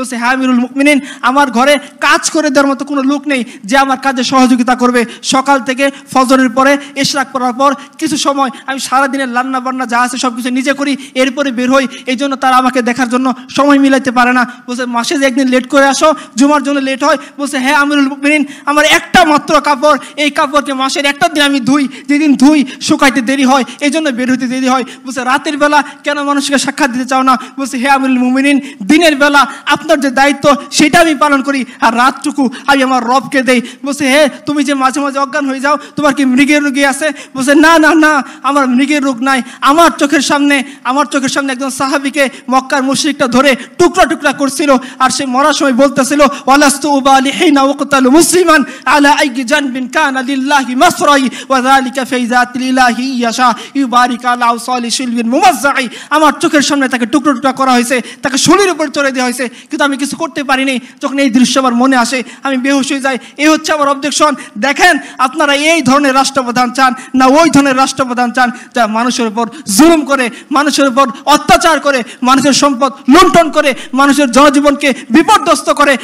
বলছে হ্যাঁ আমিরুল মুমিনিন, আমার ঘরে কাজ করে দেওয়ার মতো কোনো লোক নেই যে আমার কাজে সহযোগিতা করবে। সকাল থেকে ফজরের পরে ইশরাক করার পর কিছু সময় আমি সারাদিনের রান্না বান্না যা আছে সব কিছু নিজে করি, এরপরে বের হই, এই জন্য তারা আমাকে দেখার জন্য সময় মিলাইতে পারে না। বলছে মাসে যে একদিন লেট করে আসো, জুমার জন্য লেট হয়। বলছে হ্যাঁ আমিরুল মুমিনিন, আমার একটা মাত্র কাপড়, এই কাপড়কে মাসের একটা দিন আমি ধুই, যেদিন ধুই শুকাইতে দেরি হয়, এই জন্য বের হইতে দেরি হয়। বলছে রাতের বেলা কেন মানুষকে সাক্ষাৎ দিতে চাও না? বলছে হে আমিরুল মুমিনিন, দিনের বেলা আপনার যে দায়িত্ব সেটা আমি পালন করি, আর রাতটুকু আমি আমার রবকে দেই। বলছে হে তুমি যে মাঝে মাঝে অজ্ঞান হয়ে যাও, তোমার কি মৃগের রোগী আছে? বলছে না না না, আমার মৃগের রোগ নাই। আমার চোখের সামনে একজন সাহাবীকে মক্কার মুশরিকটা ধরে টুকরা টুকরা করছিল, আর সে মরার সময় বলতেছিল ওয়ালাস্তু উবালি হিনা ওয়াকতালু মুসলিমান আলা আইয়ি জানবিন কানা লিল্লাহি মাসরাই ওয়া যালিকা ফি যাতিলিল্লাহি ইয়াশা ইউবারিক আলা আওসালি শিলবিন মুমাজ্জাই। আমার চোখের সামনে তাকে টুকরো টুকরা করা হয়েছে, তাকে শরীরের উপর চড়ে দেওয়া হয়েছে, কিন্তু আমি কিছু করতে পারিনি। যখন এই দৃশ্য আমার মনে আসে আমি বেহুশ হয়ে যাই। এই হচ্ছে আমার অবজেকশন। দেখেন আপনারা এই ধরনের রাষ্ট্রপ্রধান চান না ওই ধরনের রাষ্ট্রপ্রধান চান যা মানুষের উপর জুলুম করে, মানুষের উপর অত্যাচার করে, মানুষের সম্পদ লুণ্ঠন করে, মানুষের জনজীবনকে বিপর্যস্ত করে?